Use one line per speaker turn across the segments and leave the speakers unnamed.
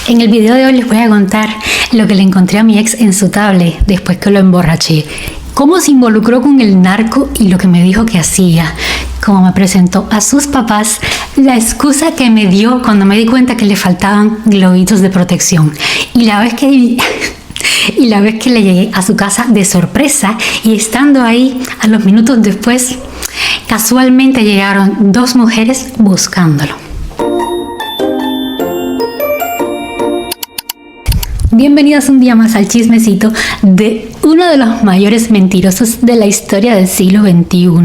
En el video de hoy les voy a contar lo que le encontré a mi ex en su tablet después que lo emborraché. Cómo se involucró con el narco y lo que me dijo que hacía. Cómo me presentó a sus papás, la excusa que me dio cuando me di cuenta que le faltaban globitos de protección. Y la vez que le llegué a su casa de sorpresa y estando ahí a los minutos después, casualmente llegaron dos mujeres buscándolo. Bienvenidos un día más al chismecito de uno de los mayores mentirosos de la historia del siglo XXI.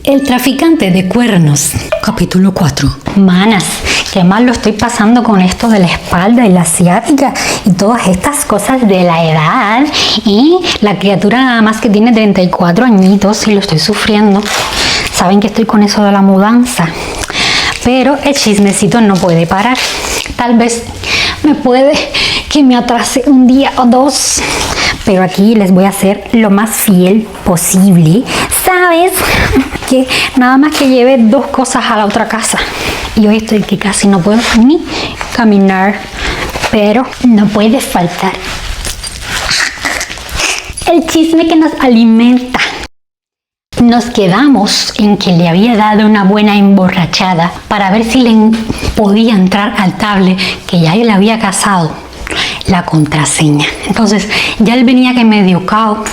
El traficante de cuernos. Capítulo 4. Manas, qué mal lo estoy pasando con esto de la espalda y la ciática y todas estas cosas de la edad. Y la criatura nada más que tiene 34 añitos y lo estoy sufriendo. Saben que estoy con eso de la mudanza. Pero el chismecito no puede parar. Tal vez me puede que me atrase un día o dos, pero aquí les voy a ser lo más fiel posible. ¿Sabes? Que nada más que lleve dos cosas a la otra casa y hoy estoy que casi no puedo ni caminar, pero no puede faltar el chisme que nos alimenta. Nos quedamos en que le había dado una buena emborrachada para ver si le podía entrar al tablet que ya él había casado la contraseña. Entonces ya él venía que medio cao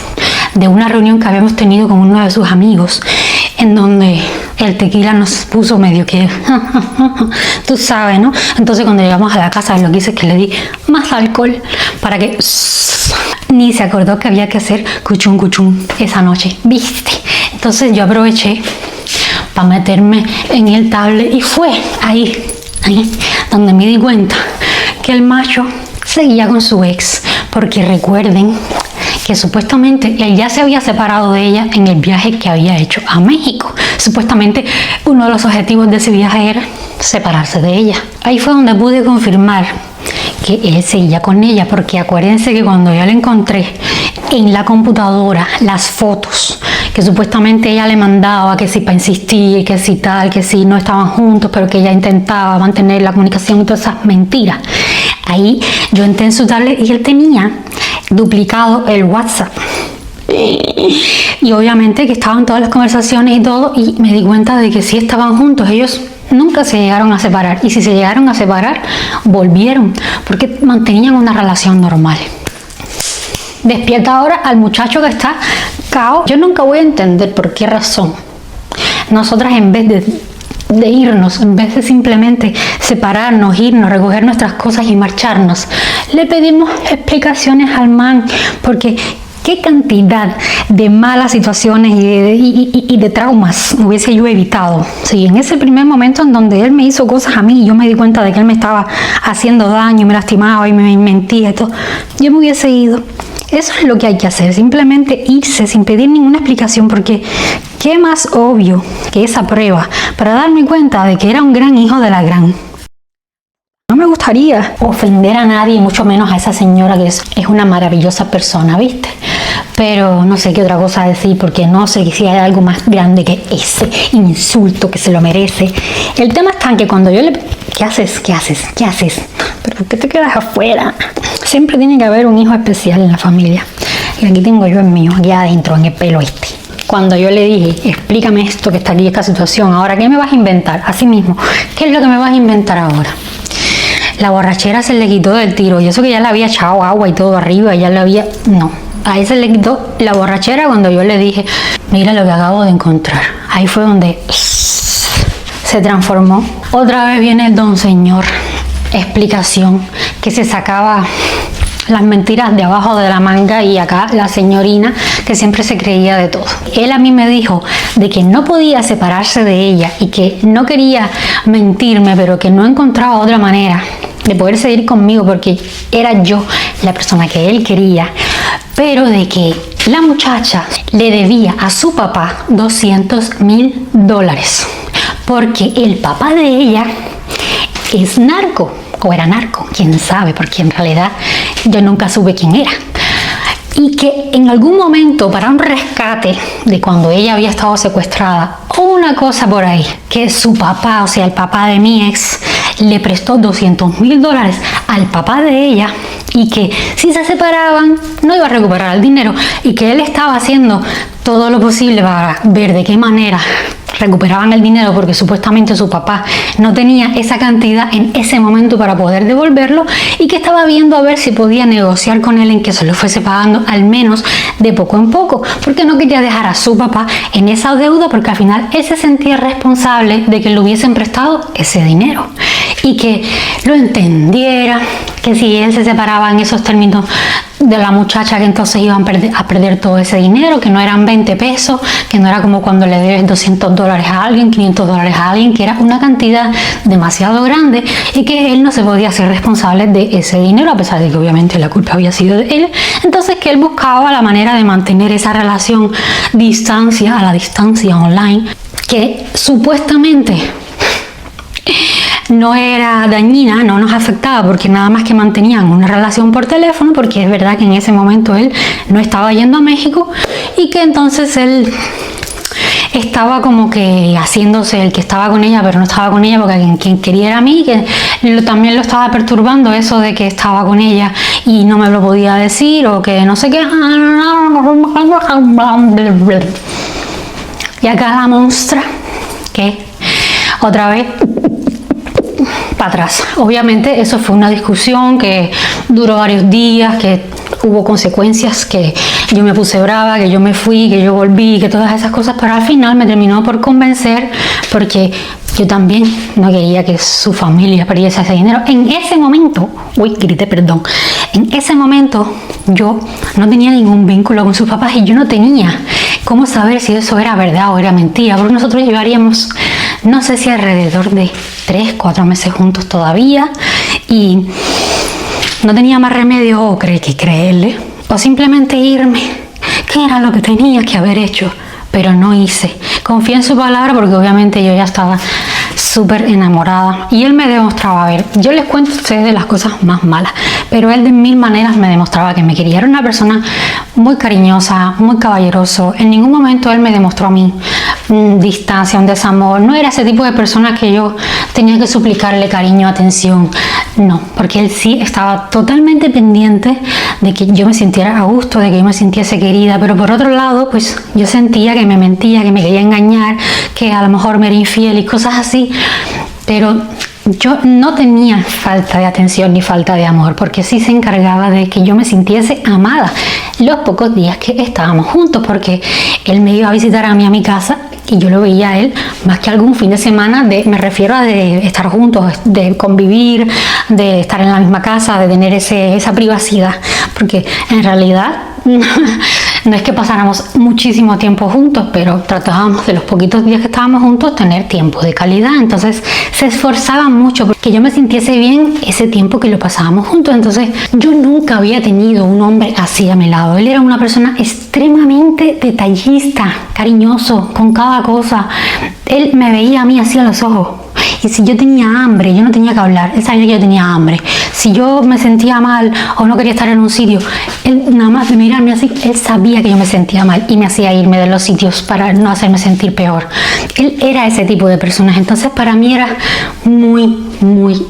de una reunión que habíamos tenido con uno de sus amigos, en donde el tequila nos puso medio que tú sabes, ¿no? Entonces cuando llegamos a la casa lo que hice es que le di más alcohol para que ni se acordó que había que hacer cuchum cuchum esa noche, ¿viste? Entonces yo aproveché para meterme en el tablet y fue ahí donde me di cuenta que el macho seguía con su ex, porque recuerden que supuestamente él ya se había separado de ella en el viaje que había hecho a México. Supuestamente uno de los objetivos de ese viaje era separarse de ella. Ahí fue donde pude confirmar que él seguía con ella, porque acuérdense que cuando yo le encontré en la computadora las fotos que supuestamente ella le mandaba, que si para insistir, que si tal, que si no estaban juntos, pero que ella intentaba mantener la comunicación y todas esas mentiras. Ahí yo entré en su tablet y él tenía duplicado el WhatsApp. Y obviamente que estaban todas las conversaciones y todo, y me di cuenta de que sí estaban juntos. Ellos nunca se llegaron a separar, y si se llegaron a separar, volvieron, porque mantenían una relación normal. Despierta ahora al muchacho que está cao. Yo nunca voy a entender por qué razón nosotras, en vez de irnos, en vez de simplemente separarnos, irnos, recoger nuestras cosas y marcharnos, le pedimos explicaciones al man, porque qué cantidad de malas situaciones y de traumas hubiese yo evitado. Sí, en ese primer momento en donde él me hizo cosas a mí y yo me di cuenta de que él me estaba haciendo daño, me lastimaba y me mentía y todo, yo me hubiese ido. Eso es lo que hay que hacer, simplemente irse sin pedir ninguna explicación, porque qué más obvio que esa prueba para darme cuenta de que era un gran hijo de la gran. No me gustaría ofender a nadie, mucho menos a esa señora que es una maravillosa persona, ¿viste? Pero no sé qué otra cosa decir, porque no sé si hay algo más grande que ese insulto que se lo merece. El tema está en que cuando yo le... ¿Qué haces? ¿Pero por qué te quedas afuera? Siempre tiene que haber un hijo especial en la familia. Y aquí tengo yo el mío, aquí adentro, en el pelo este. Cuando yo le dije, explícame esto que está aquí, esta situación, ahora, ¿qué me vas a inventar? Así mismo, ¿qué es lo que me vas a inventar ahora? La borrachera se le quitó del tiro, y eso que ya le había echado agua y todo arriba, ya le había... No, a él se le quitó la borrachera cuando yo le dije, mira lo que acabo de encontrar. Ahí fue donde se transformó. Otra vez viene el don señor, explicación, que se sacaba las mentiras de abajo de la manga, y acá la señorina que siempre se creía de todo. Él a mí me dijo de que no podía separarse de ella y que no quería mentirme, pero que no encontraba otra manera de poder seguir conmigo porque era yo la persona que él quería, pero de que la muchacha le debía a su papá $200,000 porque el papá de ella es narco, o era narco, quién sabe, porque en realidad yo nunca supe quién era. Y que en algún momento, para un rescate de cuando ella había estado secuestrada, o una cosa por ahí, que su papá, o sea el papá de mi ex, le prestó $200,000 al papá de ella y que si se separaban no iba a recuperar el dinero y que él estaba haciendo todo lo posible para ver de qué manera recuperaban el dinero porque supuestamente su papá no tenía esa cantidad en ese momento para poder devolverlo y que estaba viendo a ver si podía negociar con él en que se lo fuese pagando al menos de poco en poco, porque no quería dejar a su papá en esa deuda, porque al final él se sentía responsable de que le hubiesen prestado ese dinero y que lo entendiera, que si él se separaba en esos términos de la muchacha, que entonces iban a perder todo ese dinero, que no eran 20 pesos, que no era como cuando le debes $200 a alguien, $500 a alguien, que era una cantidad demasiado grande y que él no se podía hacer responsable de ese dinero, a pesar de que obviamente la culpa había sido de él. Entonces que él buscaba la manera de mantener esa relación a la distancia online, que supuestamente no era dañina, no nos afectaba porque nada más que mantenían una relación por teléfono, porque es verdad que en ese momento él no estaba yendo a México y que entonces él estaba como que haciéndose el que estaba con ella, pero no estaba con ella porque quien quería era a mí, que también lo estaba perturbando eso de que estaba con ella y no me lo podía decir o que no sé qué. Y acá la monstrua que otra vez para atrás. Obviamente eso fue una discusión que duró varios días, que hubo consecuencias, que yo me puse brava, que yo me fui, que yo volví, que todas esas cosas, pero al final me terminó por convencer porque yo también no quería que su familia perdiese ese dinero. En ese momento, grité, perdón, en ese momento yo no tenía ningún vínculo con sus papás y yo no tenía cómo saber si eso era verdad o era mentira, porque nosotros llevaríamos, no sé si alrededor de 3-4 meses juntos todavía y no tenía más remedio o que creerle o simplemente irme, que era lo que tenía que haber hecho, pero no hice. Confié en su palabra porque obviamente yo ya estaba súper enamorada y él me demostraba, a ver, yo les cuento a ustedes de las cosas más malas, pero él de mil maneras me demostraba que me quería. Era una persona muy cariñosa, muy caballeroso. En ningún momento él me demostró a mí distancia, un desamor. No era ese tipo de persona que yo tenía que suplicarle cariño, atención. No, porque él sí estaba totalmente pendiente de que yo me sintiera a gusto, de que yo me sintiese querida, pero por otro lado, pues yo sentía que me mentía, que me quería engañar, que a lo mejor me era infiel y cosas así, pero yo no tenía falta de atención ni falta de amor, porque sí se encargaba de que yo me sintiese amada los pocos días que estábamos juntos, porque él me iba a visitar a mí a mi casa y yo lo veía a él más que algún fin de semana, me refiero a de estar juntos, de convivir, de estar en la misma casa, de tener esa privacidad, porque en realidad no es que pasáramos muchísimo tiempo juntos, pero tratábamos de los poquitos días que estábamos juntos tener tiempo de calidad. Entonces se esforzaba mucho porque yo me sintiese bien ese tiempo que lo pasábamos juntos. Entonces yo nunca había tenido un hombre así a mi lado. Él era una persona extremadamente detallista, cariñoso con cada cosa. Él me veía a mí así a los ojos. Y si yo tenía hambre, yo no tenía que hablar, él sabía que yo tenía hambre. Si yo me sentía mal o no quería estar en un sitio, él nada más de mirarme así, él sabía que yo me sentía mal y me hacía irme de los sitios para no hacerme sentir peor. Él era ese tipo de personas, entonces para mí era muy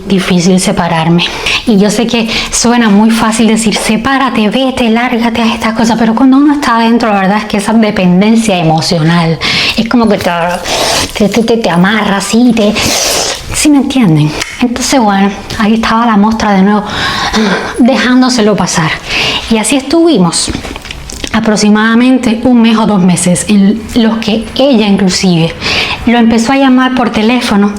difícil separarme. Y yo sé que suena muy fácil decir, sepárate, vete, lárgate a estas cosas, pero cuando uno está adentro, la verdad es que esa dependencia emocional es como que te amarra así, ¿sí me entienden? Entonces bueno, ahí estaba la mostra de nuevo dejándoselo pasar y así estuvimos aproximadamente 1 mes o 2 meses en los que ella inclusive lo empezó a llamar por teléfono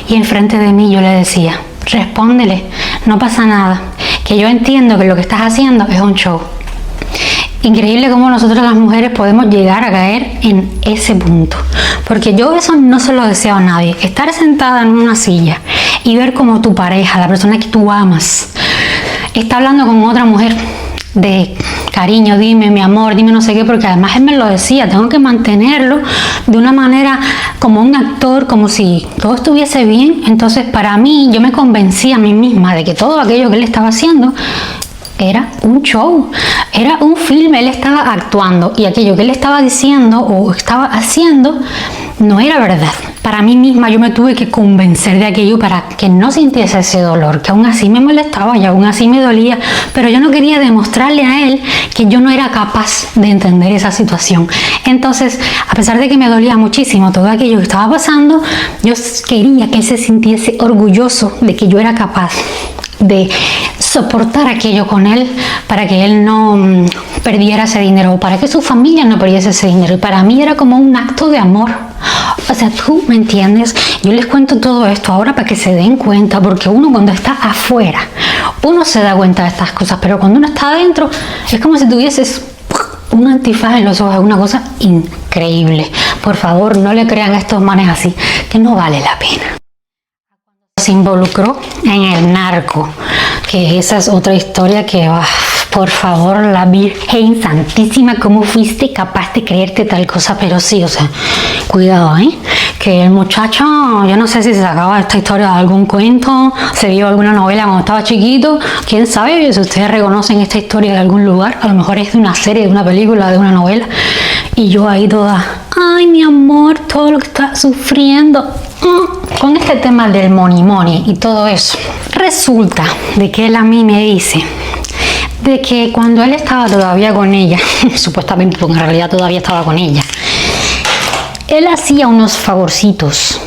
y enfrente de mí yo le decía, respóndele, no pasa nada, que yo entiendo que lo que estás haciendo es un show. Increíble cómo nosotros las mujeres podemos llegar a caer en ese punto, porque yo eso no se lo deseo a nadie. Estar sentada en una silla y ver como tu pareja, la persona que tú amas, está hablando con otra mujer de cariño, dime mi amor, dime no sé qué, porque además él me lo decía, tengo que mantenerlo de una manera como un actor, como si todo estuviese bien. Entonces para mí, yo me convencí a mí misma de que todo aquello que él estaba haciendo era un show, era un filme, él estaba actuando y aquello que él estaba diciendo o estaba haciendo no era verdad. Para mí misma yo me tuve que convencer de aquello para que no sintiese ese dolor, que aún así me molestaba y aún así me dolía, pero yo no quería demostrarle a él que yo no era capaz de entender esa situación. Entonces, a pesar de que me dolía muchísimo todo aquello que estaba pasando, yo quería que él se sintiese orgulloso de que yo era capaz de soportar aquello con él para que él no perdiera ese dinero o para que su familia no perdiese ese dinero. Y para mí era como un acto de amor. O sea, tú me entiendes. Yo les cuento todo esto ahora para que se den cuenta, porque uno cuando está afuera, uno se da cuenta de estas cosas, pero cuando uno está adentro es como si tuvieses un antifaz en los ojos. Es una cosa increíble. Por favor, no le crean a estos manes así, que no vale la pena. Se involucró en el narco, que esa es otra historia que va. Por favor, la Virgen Santísima, ¿cómo fuiste capaz de creerte tal cosa? Pero sí, o sea, cuidado, que el muchacho, yo no sé si se sacaba esta historia de algún cuento, se vio alguna novela cuando estaba chiquito, quién sabe, si ustedes reconocen esta historia de algún lugar, a lo mejor es de una serie, de una película, de una novela, y yo ahí toda, ay mi amor, todo lo que estás sufriendo, con este tema del money y todo eso. Resulta de que él a mí me dice de que cuando él estaba todavía con ella, supuestamente, porque en realidad todavía estaba con ella, él hacía unos favorcitos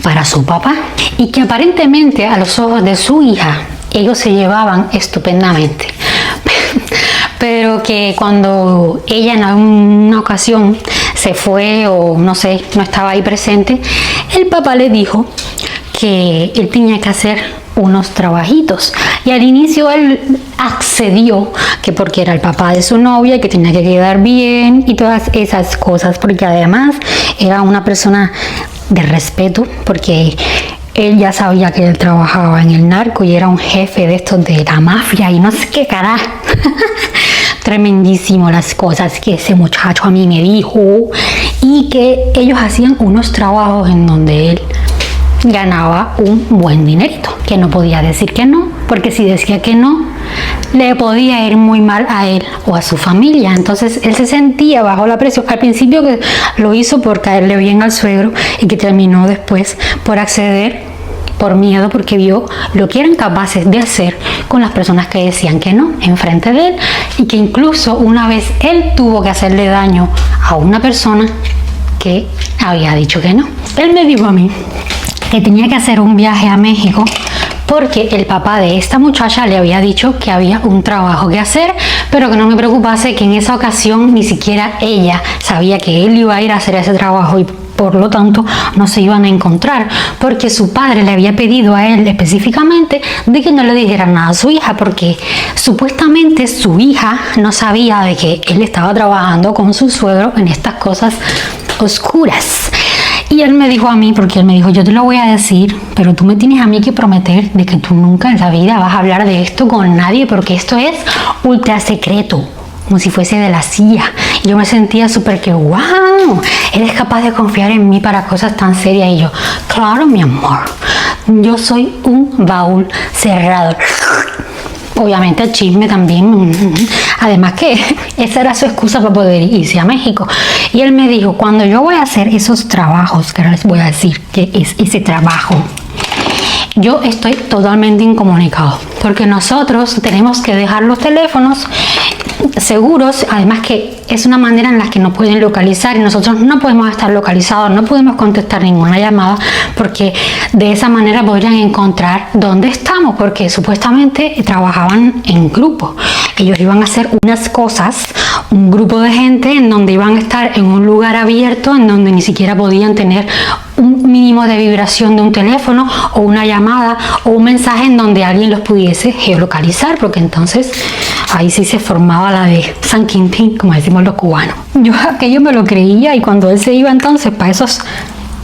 para su papá y que aparentemente a los ojos de su hija ellos se llevaban estupendamente. Pero que cuando ella en alguna ocasión se fue o no sé, no estaba ahí presente, el papá le dijo que él tenía que hacer unos trabajitos y al inicio él accedió, que porque era el papá de su novia y que tenía que quedar bien y todas esas cosas, porque además era una persona de respeto, porque él ya sabía que él trabajaba en el narco y era un jefe de estos de la mafia y no sé qué carajo. Tremendísimo las cosas que ese muchacho a mí me dijo, y que ellos hacían unos trabajos en donde él ganaba un buen dinerito, que no podía decir que no, porque si decía que no, le podía ir muy mal a él o a su familia. Entonces él se sentía bajo la presión. Al principio que lo hizo por caerle bien al suegro y que terminó después por acceder por miedo, porque vio lo que eran capaces de hacer con las personas que decían que no enfrente de él, y que incluso una vez él tuvo que hacerle daño a una persona que había dicho que no. Él me dijo a mí que tenía que hacer un viaje a México porque el papá de esta muchacha le había dicho que había un trabajo que hacer, pero que no me preocupase, que en esa ocasión ni siquiera ella sabía que él iba a ir a hacer ese trabajo y por lo tanto no se iban a encontrar, porque su padre le había pedido a él específicamente de que no le dijera nada a su hija, porque supuestamente su hija no sabía de que él estaba trabajando con su suegro en estas cosas oscuras. Y él me dijo a mí, porque él me dijo, yo te lo voy a decir, pero tú me tienes a mí que prometer de que tú nunca en la vida vas a hablar de esto con nadie, porque esto es ultra secreto, como si fuese de la CIA. Y yo me sentía súper que, wow, eres capaz de confiar en mí para cosas tan serias. Y yo, claro, mi amor, yo soy un baúl cerrado. Obviamente el chisme también, además que esa era su excusa para poder irse a México. Y él me dijo, cuando yo voy a hacer esos trabajos, que ahora les voy a decir que es ese trabajo, yo estoy totalmente incomunicado, porque nosotros tenemos que dejar los teléfonos seguros, además que es una manera en la que nos pueden localizar y nosotros no podemos estar localizados, no podemos contestar ninguna llamada, porque de esa manera podrían encontrar dónde estamos, porque supuestamente trabajaban en grupo. Ellos iban a hacer unas cosas, un grupo de gente en donde iban a estar en un lugar abierto, en donde ni siquiera podían tener un mínimo de vibración de un teléfono o una llamada o un mensaje en donde alguien los pudiese geolocalizar, porque entonces ahí sí se formaba la de San Quintín, como decimos los cubanos. Yo aquello me lo creía, y cuando él se iba entonces para esos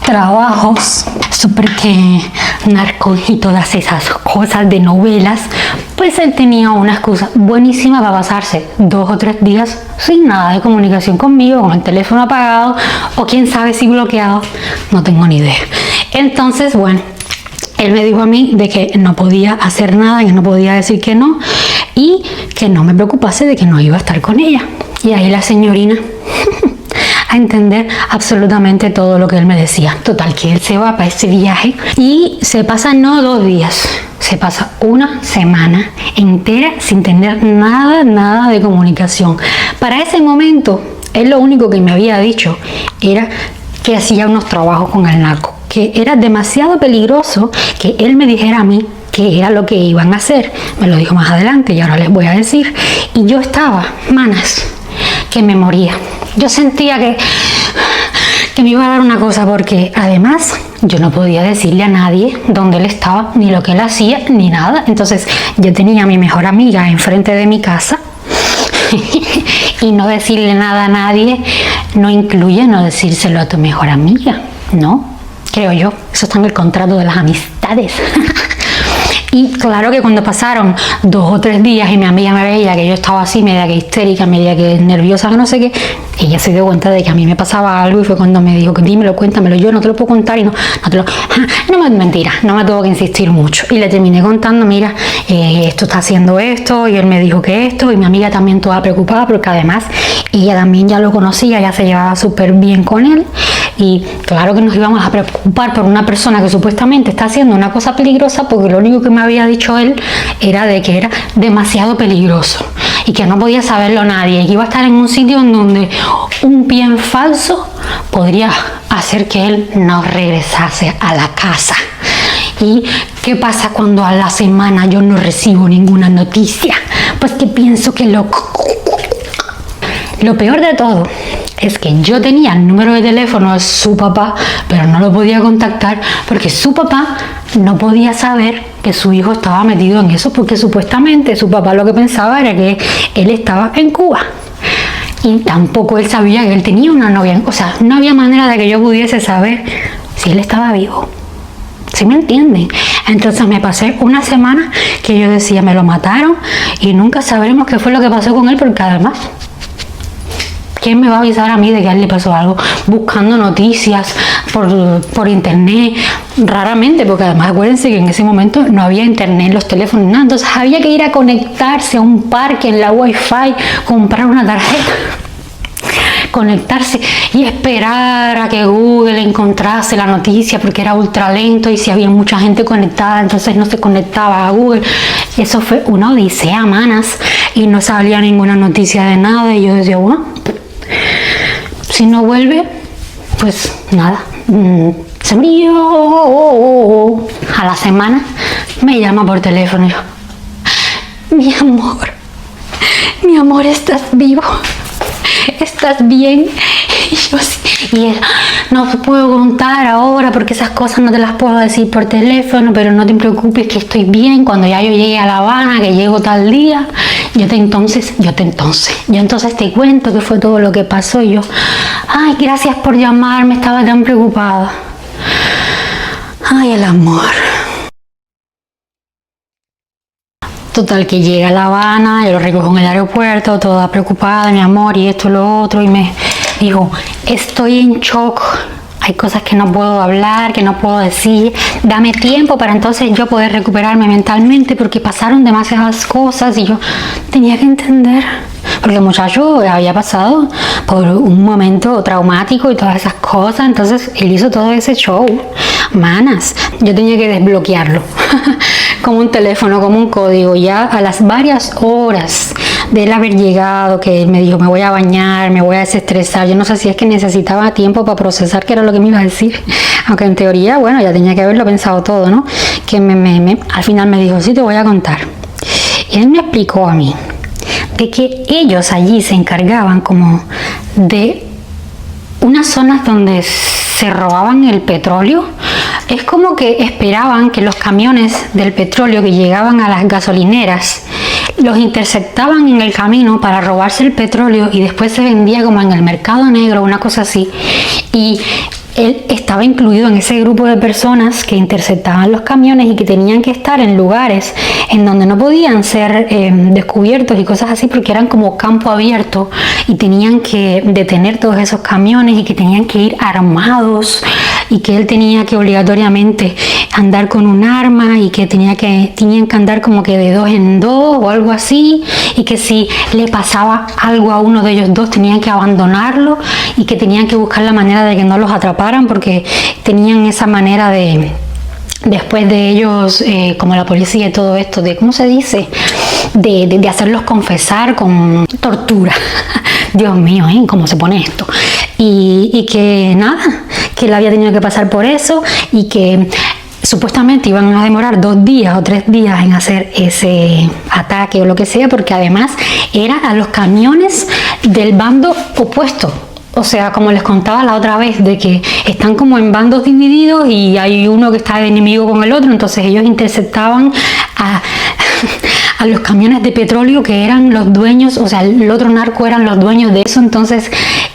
trabajos súper que narcos y todas esas cosas de novelas, pues él tenía una excusa buenísima para pasarse 2 o 3 días sin nada de comunicación conmigo, con el teléfono apagado o quién sabe si bloqueado, no tengo ni idea. Entonces, bueno, él me dijo a mí de que no podía hacer nada, que no podía decir que no, y que no me preocupase de que no iba a estar con ella. Y ahí la señorina a entender absolutamente todo lo que él me decía. Total, que él se va para ese viaje y se pasa no 2 días, se pasa una semana entera sin tener nada de comunicación. Para ese momento, él lo único que me había dicho era que hacía unos trabajos con el narco, que era demasiado peligroso que él me dijera a mí qué era lo que iban a hacer. Me lo dijo más adelante y ahora les voy a decir. Y yo estaba, manas, que me moría. Yo sentía que me iba a dar una cosa, porque además yo no podía decirle a nadie dónde él estaba, ni lo que él hacía, ni nada. Entonces yo tenía a mi mejor amiga enfrente de mi casa y no decirle nada a nadie no incluye no decírselo a tu mejor amiga, ¿no? Creo yo. Eso está en el contrato de las amistades. Y claro que cuando pasaron 2 o 3 días y mi amiga me veía que yo estaba así, media que histérica, media que nerviosa, que no sé qué, ella se dio cuenta de que a mí me pasaba algo y fue cuando me dijo que dímelo, cuéntamelo, yo no te lo puedo contar y no te lo... mentira, no me tuvo que insistir mucho. Y le terminé contando, mira, esto está haciendo esto, y él me dijo que esto, y mi amiga también toda preocupada porque además ella también ya lo conocía, ya se llevaba súper bien con él. Y claro que nos íbamos a preocupar por una persona que supuestamente está haciendo una cosa peligrosa, porque lo único que me había dicho él era de que era demasiado peligroso y que no podía saberlo nadie, y que iba a estar en un sitio en donde un pie en falso podría hacer que él no regresase a la casa. ¿Y qué pasa cuando a la semana yo no recibo ninguna noticia? Pues que pienso que lo peor de todo es que yo tenía el número de teléfono de su papá, pero no lo podía contactar porque su papá no podía saber que su hijo estaba metido en eso, porque supuestamente su papá lo que pensaba era que él estaba en Cuba. Y tampoco él sabía que él tenía una novia. O sea, no había manera de que yo pudiese saber si él estaba vivo. ¿Sí me entienden? Entonces me pasé una semana que yo decía, me lo mataron y nunca sabremos qué fue lo que pasó con él, porque además, ¿quién me va a avisar a mí de que a él le pasó algo? Buscando noticias por internet, raramente, porque además acuérdense que en ese momento no había internet en los teléfonos, nada. Entonces había que ir a conectarse a un parque en la Wi-Fi, comprar una tarjeta, conectarse y esperar a que Google encontrase la noticia, porque era ultra lento, y si había mucha gente conectada entonces no se conectaba a Google. Eso fue una odisea, manas, y no salía ninguna noticia de nada. Y yo decía, bueno, si no vuelve, pues nada, se murió. A la semana me llama por teléfono y yo, mi amor, ¿estás vivo? ¿Estás bien? Y yo sí. Y él, no te puedo contar ahora porque esas cosas no te las puedo decir por teléfono, pero no te preocupes que estoy bien. Cuando ya yo llegue a La Habana, que llego tal día, yo entonces te cuento qué fue todo lo que pasó. Y yo, ay, gracias por llamarme, estaba tan preocupada. Ay, el amor. Total, que llega a La Habana, yo lo recojo en el aeropuerto, toda preocupada, mi amor, y esto y lo otro, y me dijo, estoy en shock, hay cosas que no puedo hablar, que no puedo decir, dame tiempo para entonces yo poder recuperarme mentalmente, porque pasaron demasiadas cosas y yo tenía que entender, porque el muchacho había pasado por un momento traumático y todas esas cosas. Entonces él hizo todo ese show, manas, yo tenía que desbloquearlo como un teléfono, como un código. Ya a las varias horas de él haber llegado, que él me dijo, me voy a bañar, me voy a desestresar, yo no sé si es que necesitaba tiempo para procesar qué era lo que me iba a decir, aunque en teoría, bueno, ya tenía que haberlo pensado todo, ¿no? Que al final me dijo, sí, te voy a contar. Y él me explicó a mí de que ellos allí se encargaban como de unas zonas donde se robaban el petróleo. Es como que esperaban que los camiones del petróleo que llegaban a las gasolineras los interceptaban en el camino para robarse el petróleo, y después se vendía como en el mercado negro, una cosa así. Y él estaba incluido en ese grupo de personas que interceptaban los camiones y que tenían que estar en lugares en donde no podían ser descubiertos y cosas así, porque eran como campo abierto y tenían que detener todos esos camiones y que tenían que ir armados y que él tenía que obligatoriamente andar con un arma y que tenían que andar como que de 2 en 2 o algo así, y que si le pasaba algo a uno de ellos dos tenían que abandonarlo y que tenían que buscar la manera de que no los atraparan, porque tenían esa manera de, después de ellos, como la policía y todo esto, de, ¿cómo se dice? De hacerlos confesar con tortura. Dios mío, ¿cómo se pone esto? Y que nada, que él había tenido que pasar por eso y que supuestamente iban a demorar 2 días o 3 días en hacer ese ataque o lo que sea, porque además era a los camiones del bando opuesto. O sea, como les contaba la otra vez, de que están como en bandos divididos y hay uno que está de enemigo con el otro, entonces ellos interceptaban a los camiones de petróleo que eran los dueños, o sea, el otro narco eran los dueños de eso, entonces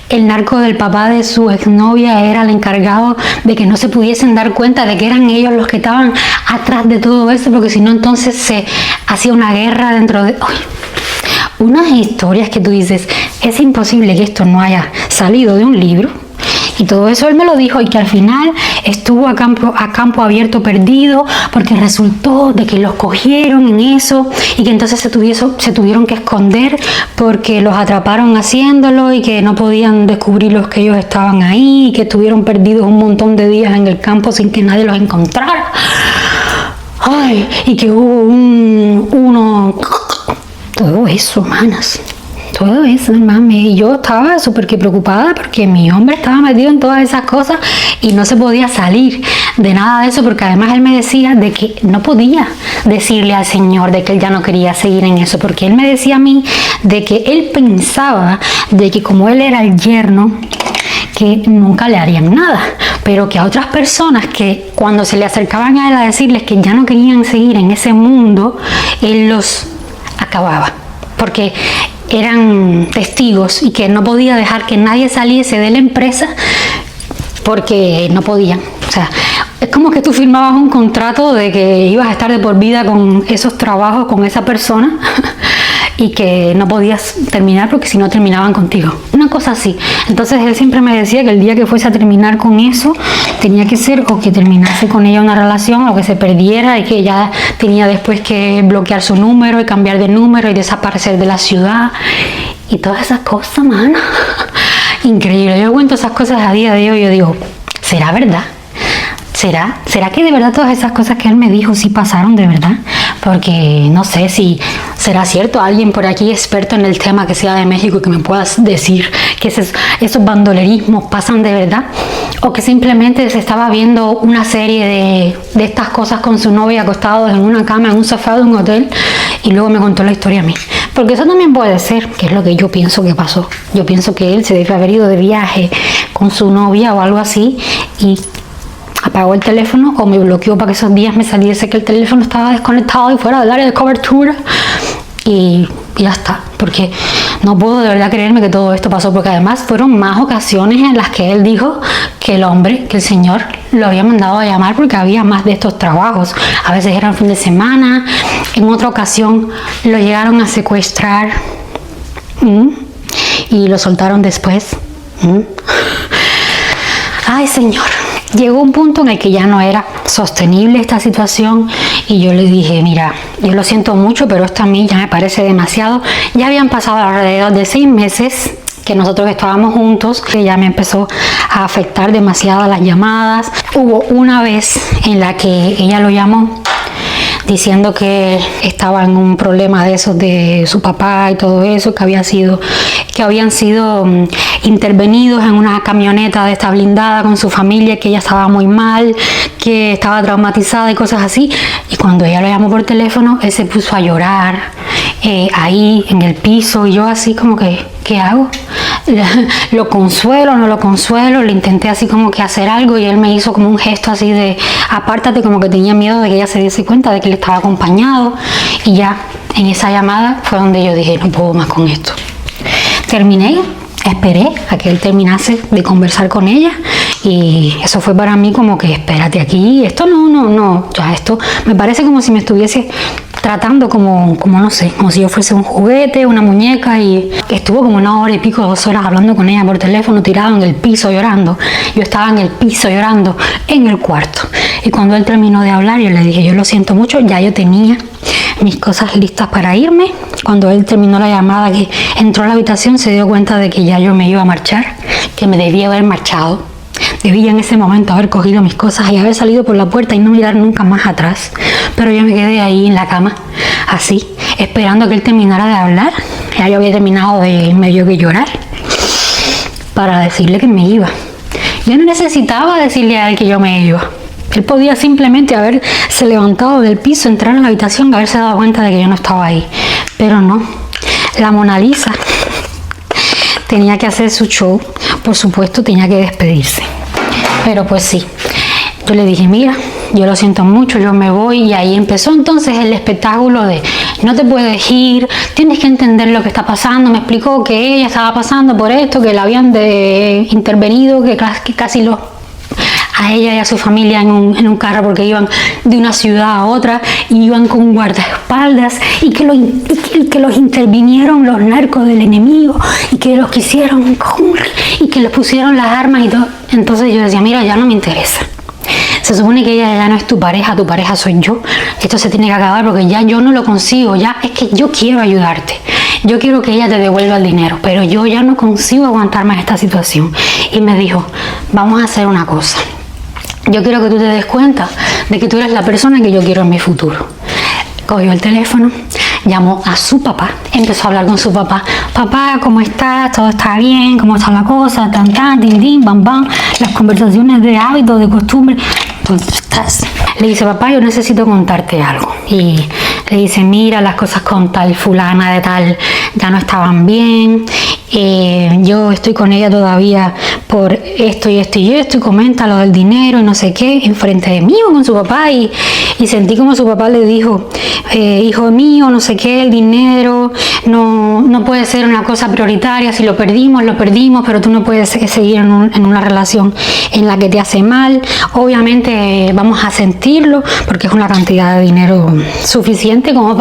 el narco del papá de su exnovia era el encargado de que no se pudiesen dar cuenta de que eran ellos los que estaban atrás de todo eso, porque si no entonces se hacía una guerra dentro de... ¡Ay! Unas historias que tú dices, es imposible que esto no haya salido de un libro. Y todo eso él me lo dijo, y que al final estuvo a campo abierto perdido porque resultó de que los cogieron en eso y que entonces se tuvieron que esconder porque los atraparon haciéndolo y que no podían descubrir los que ellos estaban ahí y que estuvieron perdidos un montón de días en el campo sin que nadie los encontrara. Ay, y que hubo uno... Todo eso, manas. Todo eso, hermano. Y yo estaba súper preocupada porque mi hombre estaba metido en todas esas cosas y no se podía salir de nada de eso, porque además él me decía de que no podía decirle al Señor de que él ya no quería seguir en eso, porque él me decía a mí de que él pensaba de que como él era el yerno, que nunca le harían nada, pero que a otras personas que cuando se le acercaban a él a decirles que ya no querían seguir en ese mundo, él los acababa, porque eran testigos y que no podía dejar que nadie saliese de la empresa porque no podían. O sea, es como que tú firmabas un contrato de que ibas a estar de por vida con esos trabajos, con esa persona y que no podías terminar porque si no terminaban contigo. Una cosa así. Entonces él siempre me decía que el día que fuese a terminar con eso tenía que ser o que terminase con ella una relación o que se perdiera y que ella tenía después que bloquear su número y cambiar de número y desaparecer de la ciudad y todas esas cosas, mano. Increíble. Yo cuento esas cosas a día de hoy y yo digo, ¿será verdad? ¿Será que de verdad todas esas cosas que él me dijo sí pasaron de verdad? Porque no sé si será cierto. Alguien por aquí experto en el tema que sea de México que me puedas decir que esos bandolerismos pasan de verdad, o que simplemente se estaba viendo una serie de estas cosas con su novia acostados en una cama en un sofá de un hotel y luego me contó la historia a mí. Porque eso también puede ser, que es lo que yo pienso que pasó. Yo pienso que él se debe haber ido de viaje con su novia o algo así y apagó el teléfono o me bloqueó para que esos días me saliese que el teléfono estaba desconectado y fuera del área de cobertura y ya está, porque no puedo de verdad creerme que todo esto pasó, porque además fueron más ocasiones en las que él dijo que el señor lo había mandado a llamar porque había más de estos trabajos. A veces era el fin de semana, en otra ocasión lo llegaron a secuestrar y lo soltaron después. Ay, Señor. Llegó un punto en el que ya no era sostenible esta situación y yo le dije, mira, yo lo siento mucho, pero esto a mí ya me parece demasiado. Ya habían pasado alrededor de 6 meses que nosotros estábamos juntos, que ya me empezó a afectar demasiado las llamadas. Hubo una vez en la que ella lo llamó diciendo que estaba en un problema de esos de su papá y todo eso, que habían sido intervenidos en una camioneta de esta blindada con su familia, que ella estaba muy mal, que estaba traumatizada y cosas así. Y cuando ella lo llamó por teléfono, él se puso a llorar ahí en el piso y yo así como que, ¿qué hago? ¿Lo consuelo, no lo consuelo? Le intenté así como que hacer algo y él me hizo como un gesto así de apártate, como que tenía miedo de que ella se diese cuenta de que él estaba acompañado. Y ya en esa llamada fue donde yo dije, no puedo más con esto. Terminé, esperé a que él terminase de conversar con ella Y eso fue para mí como que, espérate aquí, esto no, ya esto me parece como si me estuviese tratando como no sé, como si yo fuese un juguete, una muñeca, y estuvo como 1 hora y pico, 2 horas hablando con ella por teléfono, tirado en el piso llorando. Yo estaba en el piso llorando en el cuarto, y cuando él terminó de hablar, yo le dije, yo lo siento mucho, ya yo tenía mis cosas listas para irme. Cuando él terminó la llamada, que entró a la habitación, se dio cuenta de que ya yo me iba a marchar, que me debía haber marchado. Debía en ese momento haber cogido mis cosas y haber salido por la puerta y no mirar nunca más atrás. Pero yo me quedé ahí en la cama, así, esperando que él terminara de hablar. Ya yo había terminado de medio que llorar, para decirle que me iba. Yo no necesitaba decirle a él que yo me iba. Él podía simplemente haberse levantado del piso, entrar a la habitación, haberse dado cuenta de que yo no estaba ahí. Pero no, la Mona Lisa tenía que hacer su show, por supuesto tenía que despedirse. Pero pues sí, yo le dije, mira, yo lo siento mucho, yo me voy. Y ahí empezó entonces el espectáculo de no te puedes ir, tienes que entender lo que está pasando. Me explicó que ella estaba pasando por esto, que la habían intervenido, que casi a ella y a su familia en un carro, porque iban de una ciudad a otra y iban con guardaespaldas, y que los intervinieron los narcos del enemigo, y que los quisieron y que les pusieron las armas y todo. Entonces yo decía, mira, ya no me interesa. Se supone que ella ya no es tu pareja soy yo. Esto se tiene que acabar porque ya yo no lo consigo. Ya es que yo quiero ayudarte. Yo quiero que ella te devuelva el dinero, pero yo ya no consigo aguantar más esta situación. Y me dijo, vamos a hacer una cosa. Yo quiero que tú te des cuenta de que tú eres la persona que yo quiero en mi futuro. Cogió el teléfono, llamó a su papá, empezó a hablar con su papá. Papá, ¿cómo estás? ¿Todo está bien? ¿Cómo está la cosa? Tan, tan, din, din, bam, bam. Las conversaciones de hábitos, de costumbre. ¿Dónde estás? Le dice, papá, yo necesito contarte algo. Y le dice, mira, las cosas con tal fulana de tal ya no estaban bien. Yo estoy con ella todavía por esto y esto y esto, y comenta lo del dinero y no sé qué, enfrente de mí o con su papá, y sentí como su papá le dijo, hijo mío, no sé qué, el dinero no puede ser una cosa prioritaria. Si lo perdimos, pero tú no puedes seguir en una relación en la que te hace mal. Obviamente vamos a sentirlo, porque es una cantidad de dinero suficiente como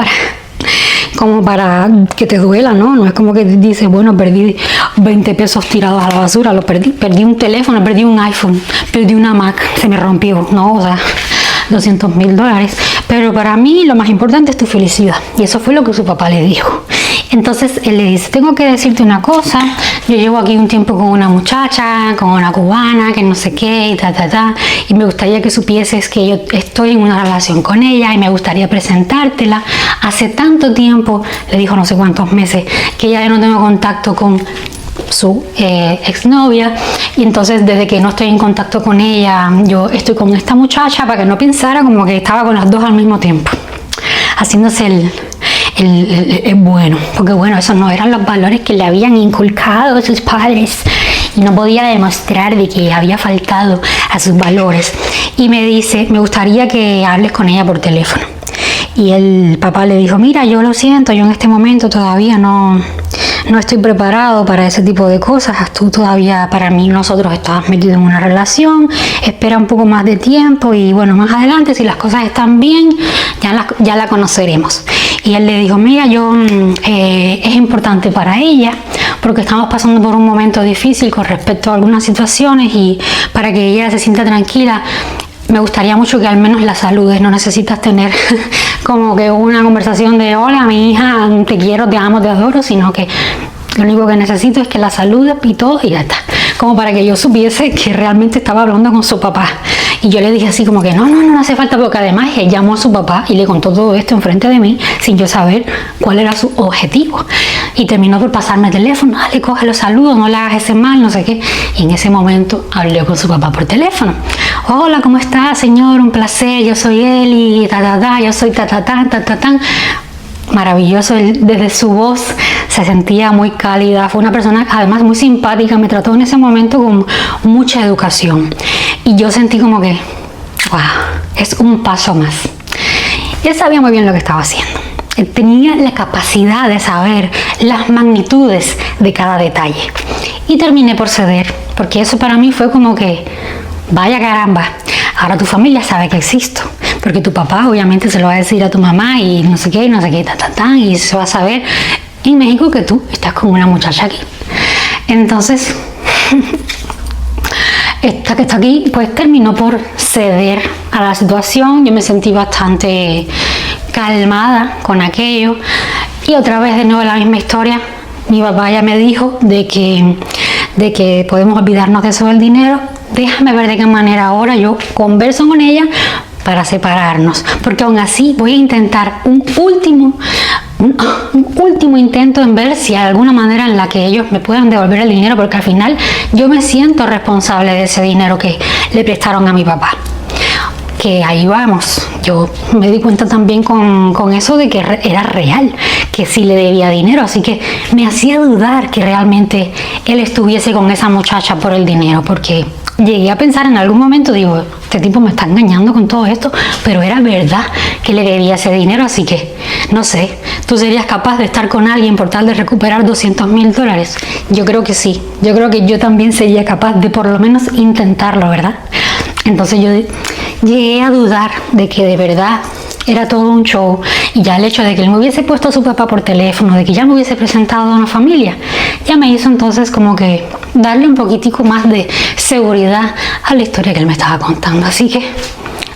para que te duela, ¿no? No es como que dices, bueno, perdí 20 pesos tirados a la basura, perdí un teléfono, perdí un iPhone, perdí una Mac, se me rompió, ¿no? O sea, $200,000. Pero para mí lo más importante es tu felicidad. Y eso fue lo que su papá le dijo. Entonces él le dice, tengo que decirte una cosa, yo llevo aquí un tiempo con una muchacha, con una cubana, que no sé qué, y me gustaría que supieses que yo estoy en una relación con ella y me gustaría presentártela. Hace tanto tiempo, le dijo no sé cuántos meses, que ya no tengo contacto con su exnovia, y entonces desde que no estoy en contacto con ella, yo estoy con esta muchacha, para que no pensara como que estaba con las dos al mismo tiempo, haciéndose el bueno, porque bueno, esos no eran los valores que le habían inculcado sus padres, y no podía demostrar de que había faltado a sus valores. Y me dice, me gustaría que hables con ella por teléfono. Y el papá le dijo, mira, yo lo siento, yo en este momento todavía no estoy preparado para ese tipo de cosas. Tú todavía, para mí, nosotros estamos metidos en una relación, espera un poco más de tiempo, y bueno, más adelante, si las cosas están bien, ya la conoceremos. Y él le dijo, mira, es importante para ella, porque estamos pasando por un momento difícil con respecto a algunas situaciones, y para que ella se sienta tranquila, me gustaría mucho que al menos la saludes. No necesitas tener como que una conversación de hola, mi hija, te quiero, te amo, te adoro, sino que lo único que necesito es que la saludes y todo, y ya está. Como para que yo supiese que realmente estaba hablando con su papá. Y yo le dije así como que no hace falta, porque además él llamó a su papá y le contó todo esto enfrente de mí sin yo saber cuál era su objetivo. Y terminó por pasarme el teléfono, dale, coge los saludos, no le hagas ese mal, no sé qué. Y en ese momento hablé con su papá por teléfono. Hola, ¿cómo está, señor? Un placer, yo soy Eli, yo soy maravilloso. Desde su voz se sentía muy cálida, fue una persona además muy simpática, me trató en ese momento con mucha educación, y yo sentí como que wow, es un paso más. Él sabía muy bien lo que estaba haciendo, él tenía la capacidad de saber las magnitudes de cada detalle, y terminé por ceder, porque eso para mí fue como que, vaya caramba, ahora tu familia sabe que existo, porque tu papá obviamente se lo va a decir a tu mamá y no sé qué, y se va a saber en México que tú estás con una muchacha aquí. Entonces, esta que está aquí pues terminó por ceder a la situación. Yo me sentí bastante calmada con aquello, y otra vez de nuevo la misma historia. Mi papá ya me dijo de que podemos olvidarnos de eso del dinero. Déjame ver de qué manera ahora yo converso con ella para separarnos, porque aún así voy a intentar un último intento en ver si hay alguna manera en la que ellos me puedan devolver el dinero, porque al final yo me siento responsable de ese dinero que le prestaron a mi papá. Que ahí vamos, yo me di cuenta también con eso de que era real, que sí le debía dinero, así que me hacía dudar que realmente él estuviese con esa muchacha por el dinero, porque llegué a pensar en algún momento, digo, este tipo me está engañando con todo esto, pero era verdad que le debía ese dinero, así que no sé, ¿tú serías capaz de estar con alguien por tal de recuperar $200,000? Yo creo que sí, yo creo que yo también sería capaz de por lo menos intentarlo, ¿verdad? Entonces yo llegué a dudar de que de verdad era todo un show, y ya el hecho de que él me hubiese puesto a su papá por teléfono, de que ya me hubiese presentado a una familia, ya me hizo entonces como que darle un poquitico más de seguridad a la historia que él me estaba contando. Así que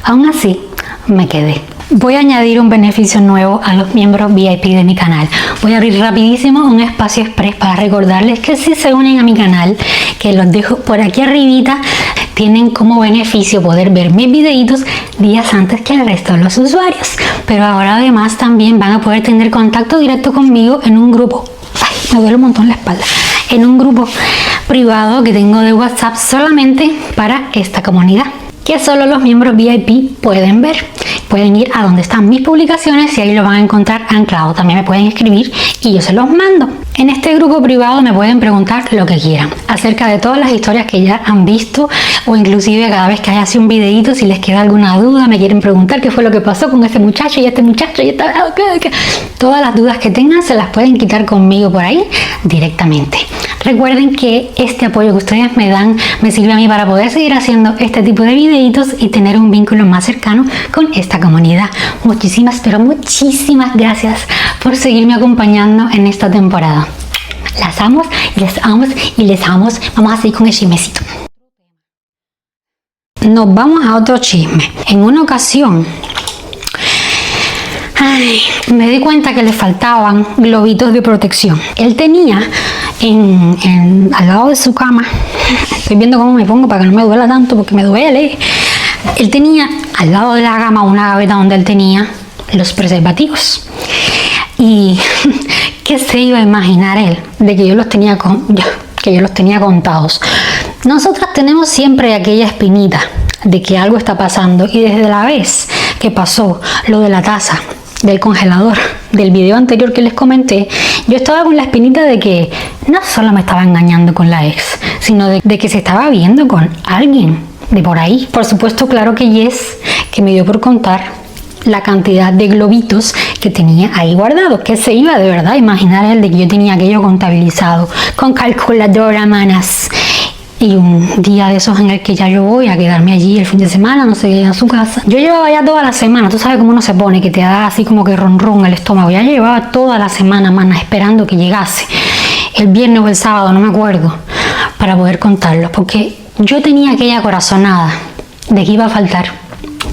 aún así me quedé. Voy a añadir un beneficio nuevo a los miembros VIP de mi canal. Voy a abrir rapidísimo un espacio express para recordarles que si se unen a mi canal, que los dejo por aquí arribita, tienen como beneficio poder ver mis videitos días antes que el resto de los usuarios. Pero ahora además también van a poder tener contacto directo conmigo en un grupo. Ay, me duele un montón la espalda. En un grupo privado que tengo de WhatsApp solamente para esta comunidad, que solo los miembros VIP pueden ver. Pueden ir a donde están mis publicaciones y ahí lo van a encontrar anclado. También me pueden escribir y yo se los mando. En este grupo privado me pueden preguntar lo que quieran acerca de todas las historias que ya han visto, o inclusive cada vez que haya así un videito, si les queda alguna duda, me quieren preguntar qué fue lo que pasó con este muchacho y este muchacho y esta... Todas las dudas que tengan se las pueden quitar conmigo por ahí directamente. Recuerden que este apoyo que ustedes me dan me sirve a mí para poder seguir haciendo este tipo de videitos y tener un vínculo más cercano con esta comunidad. Muchísimas, pero muchísimas gracias por seguirme acompañando en esta temporada. Las amo y les amo y les amo. Vamos a seguir con el chismecito. Nos vamos a otro chisme. En una ocasión, me di cuenta que le faltaban globitos de protección. Él tenía al lado de su cama, estoy viendo cómo me pongo para que no me duela tanto porque me duele. Él tenía al lado de la cama una gaveta donde él tenía los preservativos. Y ¿qué se iba a imaginar él de que yo los tenía contados? Nosotras tenemos siempre aquella espinita de que algo está pasando, y desde la vez que pasó lo de la taza del congelador del video anterior que les comenté, yo estaba con la espinita de que no solo me estaba engañando con la ex, sino de que se estaba viendo con alguien de por ahí. Por supuesto, claro que Jess, que me dio por contar la cantidad de globitos que tenía ahí guardados, que se iba de verdad a imaginar él de que yo tenía aquello contabilizado con calculadora, manas. Y un día de esos en el que ya yo voy a quedarme allí el fin de semana, no sé, a su casa. Yo llevaba ya toda la semana, tú sabes cómo uno se pone, que te da así como que ron el estómago. Ya llevaba toda la semana, mana, esperando que llegase el viernes o el sábado, no me acuerdo, para poder contarlos, porque yo tenía aquella corazonada de que iba a faltar.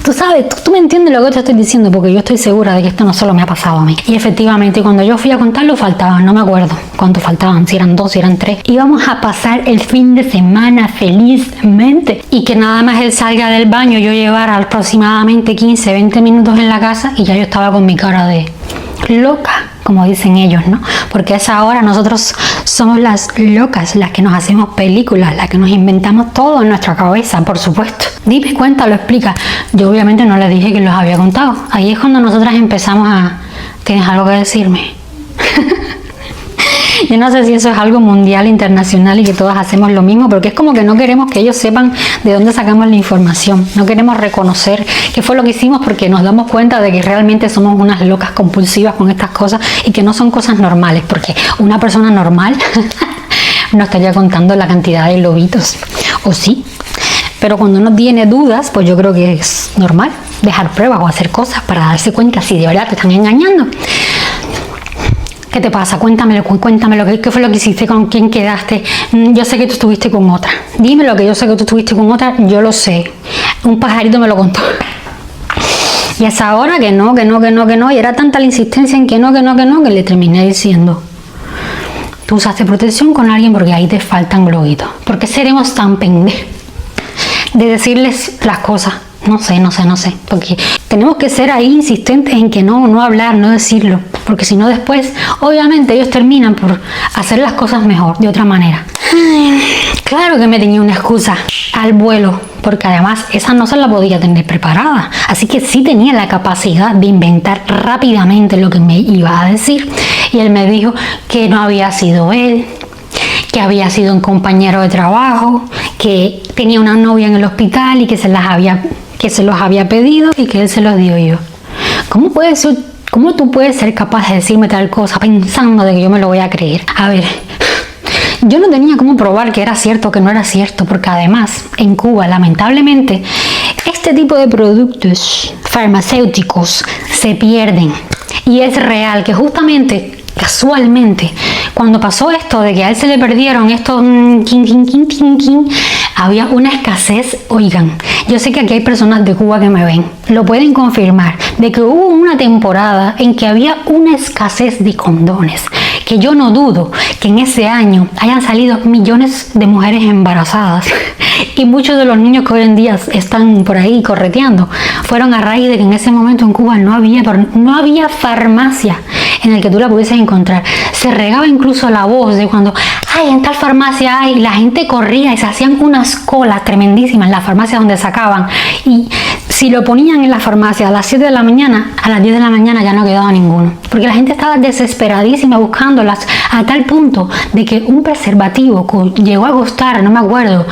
Tú sabes, tú me entiendes lo que te estoy diciendo, porque yo estoy segura de que esto no solo me ha pasado a mí. Y efectivamente, cuando yo fui a contarlo, faltaban, no me acuerdo cuántos faltaban, si eran 2, si eran 3. Íbamos a pasar el fin de semana felizmente, y que nada más él salga del baño, yo llevara aproximadamente 15, 20 minutos en la casa y ya yo estaba con mi cara de loca, como dicen ellos, ¿no? Porque a esa hora nosotros somos las locas, las que nos hacemos películas, las que nos inventamos todo en nuestra cabeza, por supuesto. Dime, cuéntalo, explica. Yo obviamente no le dije que los había contado. Ahí es cuando nosotras empezamos a... ¿Tienes algo que decirme? Yo no sé si eso es algo mundial, internacional, y que todas hacemos lo mismo, porque es como que no queremos que ellos sepan de dónde sacamos la información. No queremos reconocer qué fue lo que hicimos, porque nos damos cuenta de que realmente somos unas locas compulsivas con estas cosas y que no son cosas normales, porque una persona normal no estaría contando la cantidad de lobitos. ¿O sí? Pero cuando uno tiene dudas, pues yo creo que es normal dejar pruebas o hacer cosas para darse cuenta si de verdad te están engañando. ¿Qué te pasa? Cuéntamelo, ¿qué fue lo que hiciste? ¿Con quién quedaste? Yo sé que tú estuviste con otra. Dime lo que yo sé que tú estuviste con otra, yo lo sé. Un pajarito me lo contó. Y es ahora que no, y era tanta la insistencia en que no, que le terminé diciendo: tú usaste protección con alguien porque ahí te faltan globitos. ¿Por qué seremos tan pendejos de decirles las cosas? No sé, porque tenemos que ser ahí insistentes en que no hablar, no decirlo, porque si no después, obviamente ellos terminan por hacer las cosas mejor, de otra manera. Claro que me tenía una excusa al vuelo, porque además esa no se la podía tener preparada, así que sí tenía la capacidad de inventar rápidamente lo que me iba a decir, y él me dijo que no había sido él, que había sido un compañero de trabajo, que tenía una novia en el hospital y que se los había pedido y que él se los dio yo. ¿Cómo tú puedes ser capaz de decirme tal cosa pensando de que yo me lo voy a creer? A ver, yo no tenía cómo probar que era cierto o que no era cierto, porque además en Cuba, lamentablemente, este tipo de productos farmacéuticos se pierden. Y es real que justamente, casualmente, cuando pasó esto de que a él se le perdieron estos había una escasez. Oigan, yo sé que aquí hay personas de Cuba que me ven, lo pueden confirmar, de que hubo una temporada en que había una escasez de condones, que yo no dudo que en ese año hayan salido millones de mujeres embarazadas y muchos de los niños que hoy en día están por ahí correteando fueron a raíz de que en ese momento en Cuba no había farmacia en el que tú la pudieses encontrar. Se regaba incluso la voz de cuando, ay, en tal farmacia hay, y la gente corría y se hacían unas colas tremendísimas en las farmacias donde sacaban, y si lo ponían en la farmacia a las 7 de la mañana, a las 10 de la mañana ya no quedaba ninguno, porque la gente estaba desesperadísima buscándolas, a tal punto de que un preservativo llegó a costar, no me acuerdo,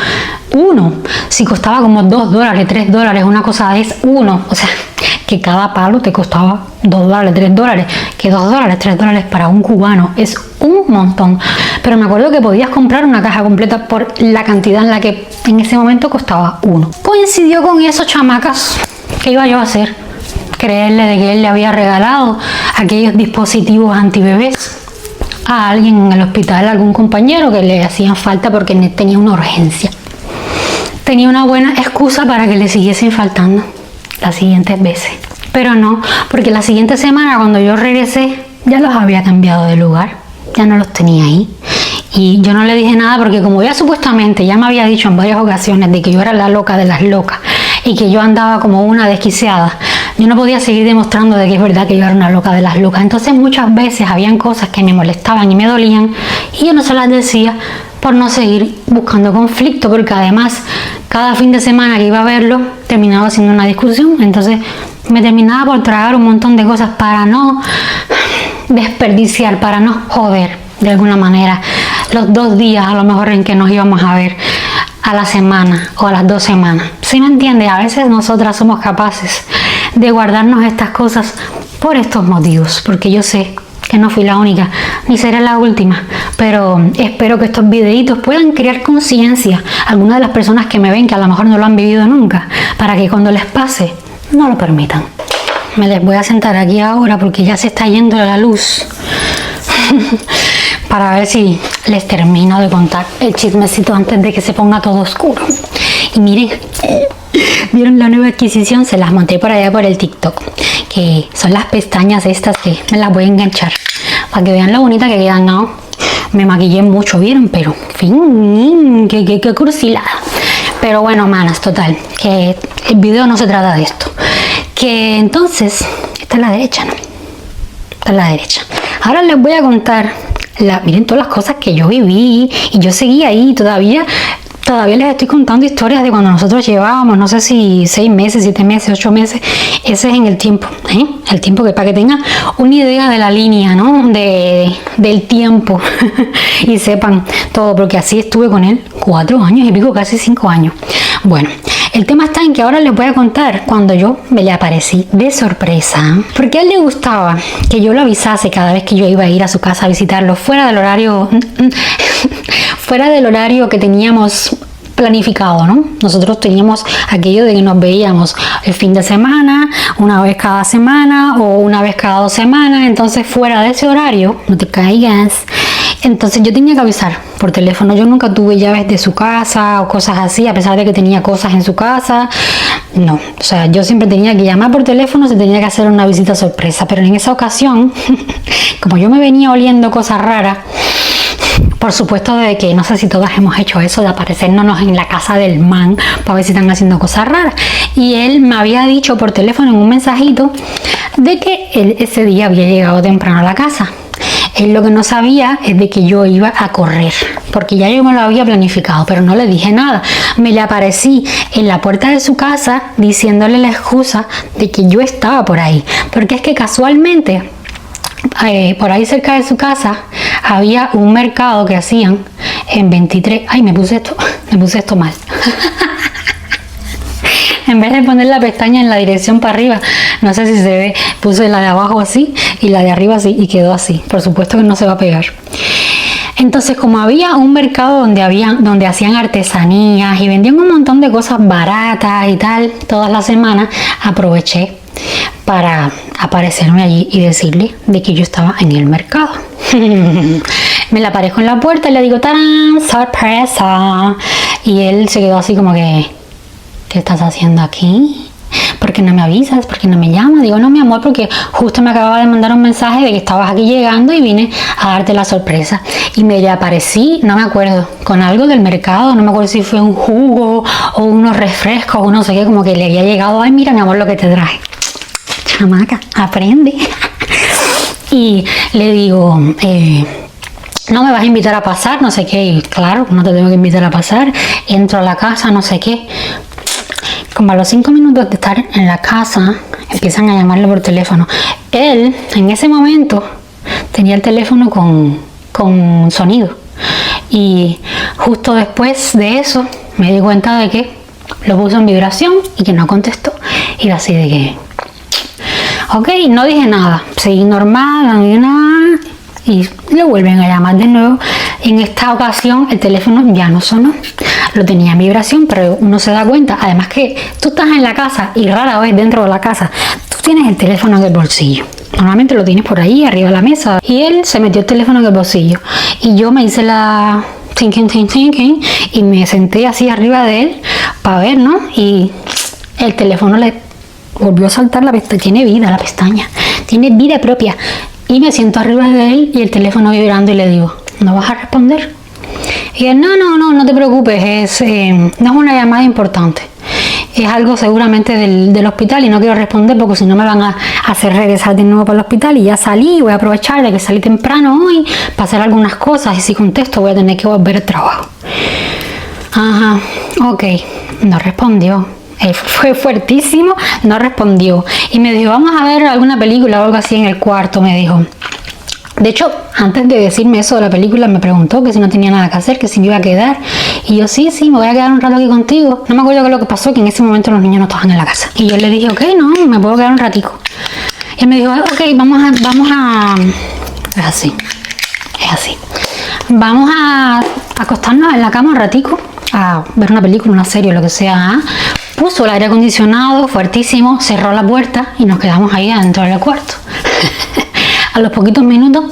si costaba como $2, $3, una cosa es o sea, que cada palo te costaba $2, $3, que $2, $3 para un cubano es un montón. Pero me acuerdo que podías comprar una caja completa por la cantidad en la que en ese momento costaba uno. Coincidió con esos chamacas. ¿Qué iba yo a hacer? Creerle de que él le había regalado aquellos dispositivos antibebés a alguien en el hospital, a algún compañero que le hacían falta porque tenía una urgencia. Tenía una buena excusa para que le siguiesen faltando las siguientes veces. Pero no, porque la siguiente semana cuando yo regresé ya los había cambiado de lugar, ya no los tenía ahí. Y yo no le dije nada porque como ya supuestamente ya me había dicho en varias ocasiones de que yo era la loca de las locas y que yo andaba como una desquiciada, yo no podía seguir demostrando de que es verdad que yo era una loca de las locas. Entonces muchas veces habían cosas que me molestaban y me dolían y yo no se las decía por no seguir buscando conflicto, porque además cada fin de semana que iba a verlo terminaba siendo una discusión. Entonces me terminaba por tragar un montón de cosas para no desperdiciar, para no joder de alguna manera los 2 días a lo mejor en que nos íbamos a ver a la semana o a las 2 semanas. ¿Sí me entiendes? A veces nosotras somos capaces de guardarnos estas cosas por estos motivos, porque yo sé que no fui la única, ni seré la última, pero espero que estos videitos puedan crear conciencia a algunas de las personas que me ven que a lo mejor no lo han vivido nunca, para que cuando les pase no lo permitan. Me les voy a sentar aquí ahora porque ya se está yendo la luz para ver si les termino de contar el chismecito antes de que se ponga todo oscuro. Y miren, ¿vieron la nueva adquisición? Se las monté por allá por el TikTok, que son las pestañas estas que me las voy a enganchar para que vean lo bonita que quedan, ¿no? Me maquillé mucho, ¿vieron? Pero, en fin, qué cursilada. Pero bueno, manas, total, que el video no se trata de esto. Que entonces, esta es la derecha, ¿no? Esta es la derecha. Ahora les voy a contar, miren todas las cosas que yo viví y yo seguí ahí todavía les estoy contando historias de cuando nosotros llevábamos, no sé si 6 meses, 7 meses, 8 meses. Ese es en el tiempo, el tiempo que para que tengan una idea de la línea, ¿no? Del tiempo y sepan todo, porque así estuve con él 4 años y pico, casi 5 años. Bueno, el tema está en que ahora les voy a contar cuando yo me le aparecí de sorpresa, porque a él le gustaba que yo lo avisase cada vez que yo iba a ir a su casa a visitarlo, fuera del horario fuera del horario que teníamos planificado, ¿no? Nosotros teníamos aquello de que nos veíamos el fin de semana, una vez cada semana o una vez cada 2 semanas, entonces fuera de ese horario, no te caigas. Entonces yo tenía que avisar por teléfono. Yo nunca tuve llaves de su casa o cosas así, a pesar de que tenía cosas en su casa. No, o sea, yo siempre tenía que llamar por teléfono, se tenía que hacer una visita sorpresa. Pero en esa ocasión, como yo me venía oliendo cosas raras, por supuesto de que no sé si todas hemos hecho eso de aparecernos en la casa del man para ver si están haciendo cosas raras. Y él me había dicho por teléfono en un mensajito de que él ese día había llegado temprano a la casa. Él lo que no sabía es de que yo iba a correr, porque ya yo me lo había planificado, pero no le dije nada. Me le aparecí en la puerta de su casa diciéndole la excusa de que yo estaba por ahí, porque es que casualmente por ahí cerca de su casa había un mercado que hacían en 23. Ay, me puse esto mal. En vez de poner la pestaña en la dirección para arriba, no sé si se ve, puse la de abajo así y la de arriba así y quedó así. Por supuesto que no se va a pegar. Entonces, como había un mercado donde hacían artesanías y vendían un montón de cosas baratas y tal, todas las semanas, aproveché para aparecerme allí y decirle de que yo estaba en el mercado. Me le aparezco en la puerta y le digo, ¡tarán! ¡Sorpresa! Y él se quedó así como que, ¿qué estás haciendo aquí? ¿Por qué no me avisas? ¿Por qué no me llamas? Digo, no, mi amor, porque justo me acababa de mandar un mensaje de que estabas aquí llegando y vine a darte la sorpresa. Y me aparecí, no me acuerdo, con algo del mercado, no me acuerdo si fue un jugo o unos refrescos o no sé qué, como que le había llegado, ay, mira, mi amor, lo que te traje. Chamaca, aprende. Y le digo, no me vas a invitar a pasar, no sé qué. Y claro, no te tengo que invitar a pasar. Entro a la casa, no sé qué. Como a los 5 minutos de estar en la casa, empiezan a llamarlo por teléfono. Él, en ese momento, tenía el teléfono con sonido. Y justo después de eso, me di cuenta de que lo puso en vibración y que no contestó. Y así de que... Ok, no dije nada. Seguí normal, no dije nada. Y le vuelven a llamar de nuevo. En esta ocasión el teléfono ya no sonó, lo tenía en vibración, pero uno se da cuenta, además que tú estás en la casa y rara vez dentro de la casa tú tienes el teléfono en el bolsillo, normalmente lo tienes por ahí arriba de la mesa, y él se metió el teléfono en el bolsillo y yo me hice la thinking y me senté así arriba de él para ver, ¿no? Y el teléfono le volvió a saltar la pestaña, tiene vida la pestaña, tiene vida propia. Y me siento arriba de él y el teléfono vibrando y le digo, ¿no vas a responder? Y él, no te preocupes, no es una llamada importante. Es algo seguramente del hospital y no quiero responder porque si no me van a hacer regresar de nuevo para el hospital. Y ya salí, voy a aprovechar de que salí temprano hoy para hacer algunas cosas y si contesto voy a tener que volver al trabajo. Ajá, ok, no respondió. Fue fuertísimo, no respondió y me dijo, vamos a ver alguna película o algo así en el cuarto, me dijo. De hecho, antes de decirme eso de la película, me preguntó que si no tenía nada que hacer, que si me iba a quedar. Y yo, sí, me voy a quedar un rato aquí contigo. No me acuerdo qué es lo que pasó, que en ese momento los niños no estaban en la casa. Y yo le dije, ok, no, me puedo quedar un ratico. Y él me dijo, ok, vamos a... Es así. Vamos a acostarnos en la cama un ratico, a ver una película, una serie, lo que sea. Puso el aire acondicionado fuertísimo, cerró la puerta y nos quedamos ahí adentro del cuarto. A los poquitos minutos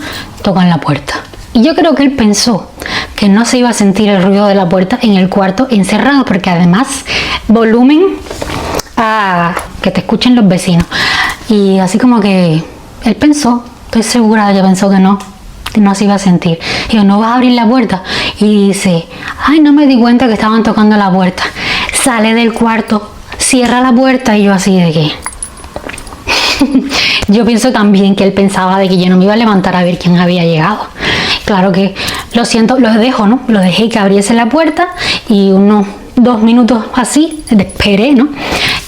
tocan la puerta. Y yo creo que él pensó que no se iba a sentir el ruido de la puerta en el cuarto encerrado, porque además volumen a que te escuchen los vecinos. Y así como que él pensó, estoy segura de que pensó que no se iba a sentir. Y yo, ¿no vas a abrir la puerta? Y dice, ay, no me di cuenta que estaban tocando la puerta. Sale del cuarto, cierra la puerta y yo así de que... Yo pienso también que él pensaba de que yo no me iba a levantar a ver quién había llegado. Claro que lo siento, lo dejo, ¿no? Lo dejé que abriese la puerta y unos 2 minutos así, esperé, ¿no?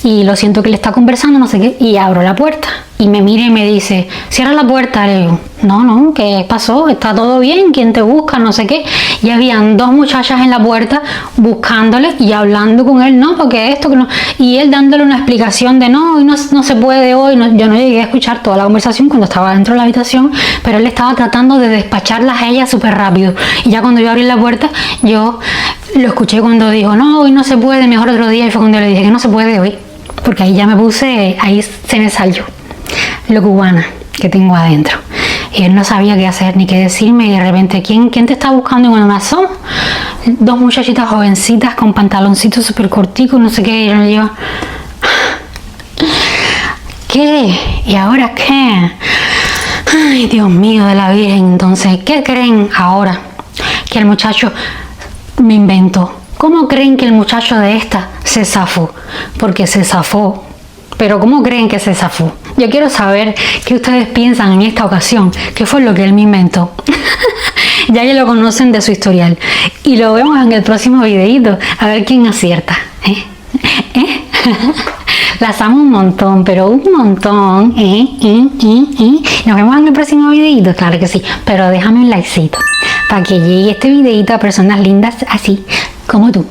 Y lo siento que él está conversando, no sé qué, y abro la puerta. y me mira y me dice, cierra la puerta. Le digo, no, ¿qué pasó? ¿Está todo bien? ¿Quién te busca? No sé qué. Y habían dos muchachas en la puerta buscándole y hablando con él, no, porque esto, que no. Y él dándole una explicación de no, hoy no se puede hoy. No, yo no llegué a escuchar toda la conversación cuando estaba dentro de la habitación, pero él estaba tratando de despacharlas a ella súper rápido. Y ya cuando yo abrí la puerta, yo lo escuché cuando dijo, no, hoy no se puede, mejor otro día. Y fue cuando le dije que no se puede hoy, porque ahí ya me puse, ahí se me salió lo cubana que tengo adentro. Y él no sabía qué hacer ni qué decirme, y de repente, ¿quién te está buscando? Y cuando me asomo, dos muchachitas jovencitas con pantaloncitos súper corticos, no sé qué, y yo le digo, ¿qué? ¿Y ahora qué? Ay, Dios mío de la Virgen. Entonces, ¿qué creen ahora? Que el muchacho me inventó. ¿Cómo creen que el muchacho de esta se zafó? Porque se zafó. Pero ¿cómo creen que se zafó? Yo quiero saber qué ustedes piensan en esta ocasión. ¿Qué fue lo que él me inventó? Ya lo conocen de su historial. Y lo vemos en el próximo videito. A ver quién acierta. Las amo un montón, pero un montón. Nos vemos en el próximo videito, claro que sí. Pero déjame un likecito para que llegue este videito a personas lindas así como tú.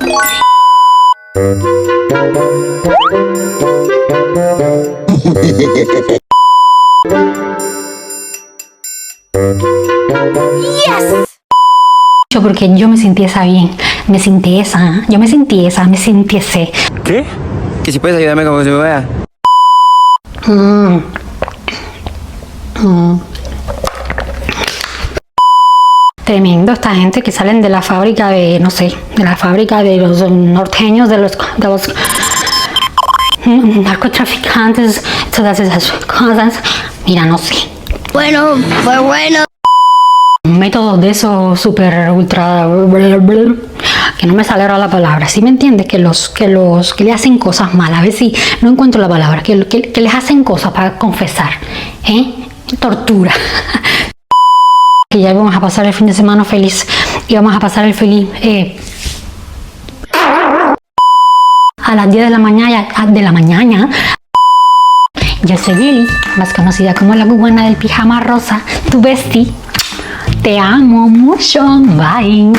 Yes. Porque yo me sentí esa bien, me sentí esa, yo me sentí ese.
¿Qué? Que si puedes ayudarme como se me vea.
Tremendo esta gente que salen de la fábrica de, no sé, de la fábrica de los norteños, de los narcotraficantes, todas esas cosas. Mira, no sé.
Bueno, fue bueno.
Métodos de esos super ultra, que no me sale ahora la palabra. ¿Sí me entiendes? Que le hacen cosas malas. A ver si no encuentro la palabra. Que les hacen cosas para confesar. Tortura. Que ya vamos a pasar el fin de semana feliz. Y vamos a pasar el feliz a las 10 de la mañana. Yo soy Lili, más conocida como la cubana del pijama rosa, tu bestie. Te amo mucho. Bye.